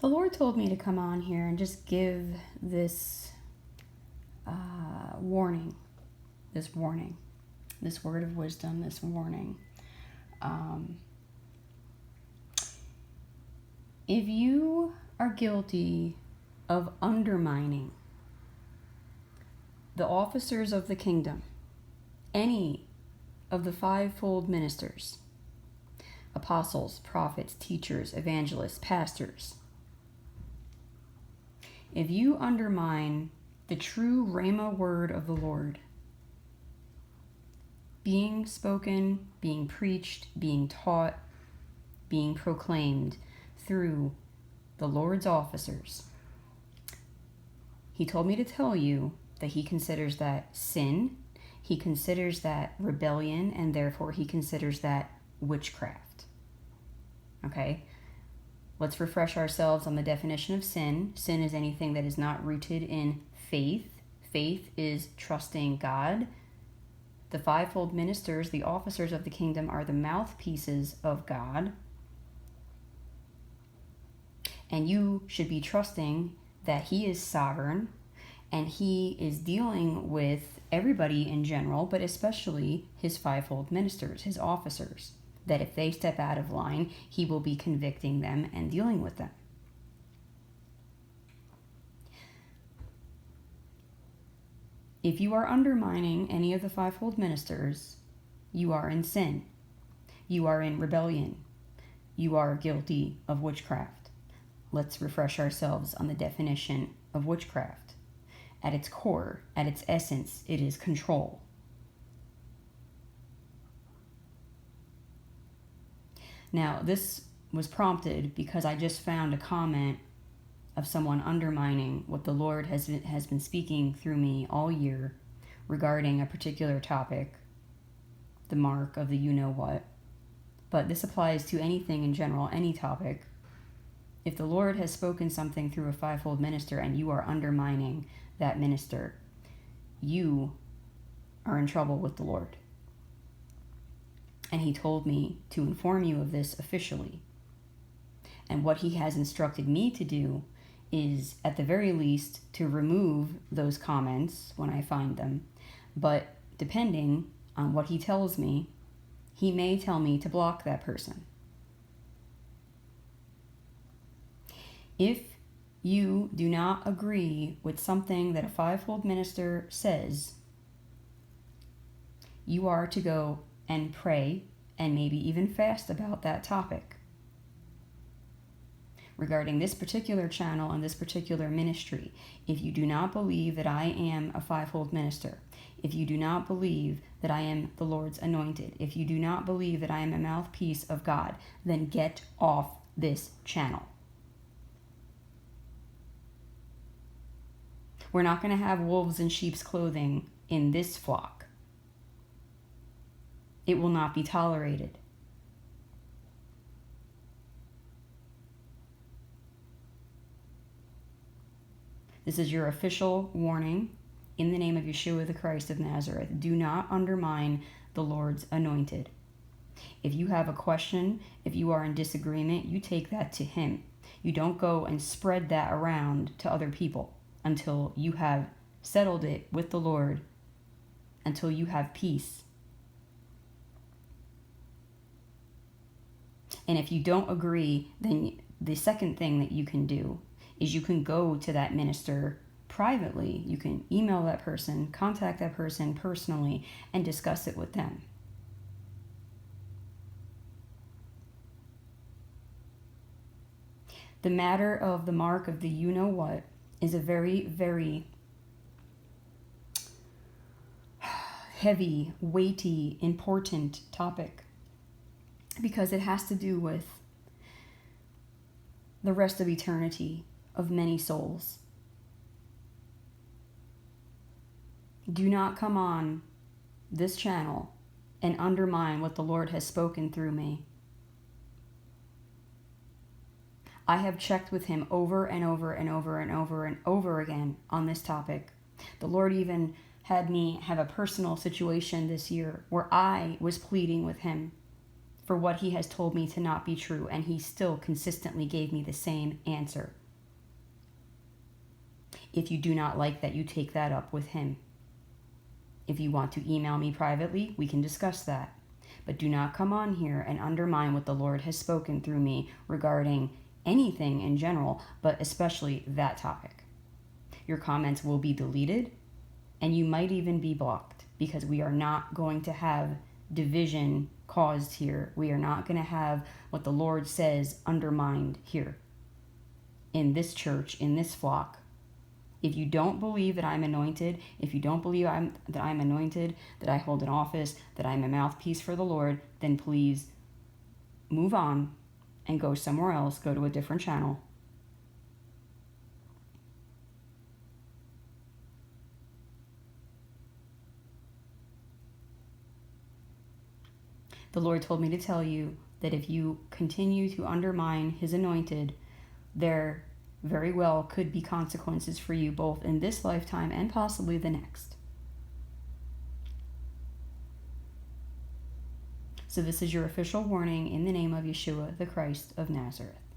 The Lord told me to come on here and just give this warning, this word of wisdom, this warning. If you are guilty of undermining the officers of the kingdom, any of the fivefold ministers, apostles, prophets, teachers, evangelists, pastors, if you undermine the true Rhema word of the Lord, being spoken, being preached, being taught, being proclaimed through the Lord's officers, He told me to tell you that He considers that sin, He considers that rebellion, and therefore He considers that witchcraft. Okay? Let's refresh ourselves on the definition of sin. Sin is anything that is not rooted in faith. Faith is trusting God. The fivefold ministers, the officers of the kingdom, are the mouthpieces of God. And you should be trusting that He is sovereign and He is dealing with everybody in general, but especially His fivefold ministers, His officers. That if they step out of line, He will be convicting them and dealing with them. If you are undermining any of the fivefold ministers, you are in sin. You are in rebellion. You are guilty of witchcraft. Let's refresh ourselves on the definition of witchcraft. At its core, at its essence, it is control. Now, this was prompted because I just found a comment of someone undermining what the Lord has been speaking through me all year regarding a particular topic, the mark of the you-know-what. But this applies to anything in general, any topic. If the Lord has spoken something through a fivefold minister and you are undermining that minister, you are in trouble with the Lord. And He told me to inform you of this officially. And what He has instructed me to do is, at the very least, to remove those comments when I find them. But depending on what He tells me, He may tell me to block that person. If you do not agree with something that a fivefold minister says, you are to go and pray and maybe even fast about that topic regarding this particular channel and this particular ministry. If you do not believe that I am a fivefold minister, if you do not believe that I am the Lord's anointed, if you do not believe that I am a mouthpiece of God, then get off this channel. We're not going to have wolves in sheep's clothing in this flock. It will not be tolerated. This is your official warning in the name of Yeshua the Christ of Nazareth. Do not undermine the Lord's anointed. If you have a question, if you are in disagreement, you take that to Him. You don't go and spread that around to other people until you have settled it with the Lord, until you have peace. And if you don't agree, then the second thing that you can do is you can go to that minister privately. You can email that person, contact that person personally, and discuss it with them. The matter of the mark of the you-know-what is a very, very heavy, weighty, important topic, because it has to do with the rest of eternity of many souls. Do not come on this channel and undermine what the Lord has spoken through me. I have checked with Him over and over and over and over and over again on this topic. The Lord even had me have a personal situation this year where I was pleading with Him for what he has told me to not be true, and he still consistently gave me the same answer. If you do not like that, you take that up with him. If you want to email me privately, we can discuss that. But do not come on here and undermine what the Lord has spoken through me regarding anything in general, but especially that topic. Your comments will be deleted, and you might even be blocked, because we are not going to have division caused here. We are not going to have what the Lord says undermined here in this church, in this flock. If you don't believe that I'm anointed, if you don't believe that I'm anointed, that I hold an office, that I'm a mouthpiece for the Lord, then please move on and go somewhere else, go to a different channel. The Lord told me to tell you that if you continue to undermine his anointed, there very well could be consequences for you both in this lifetime and possibly the next. So this is your official warning in the name of Yeshua, the Christ of Nazareth.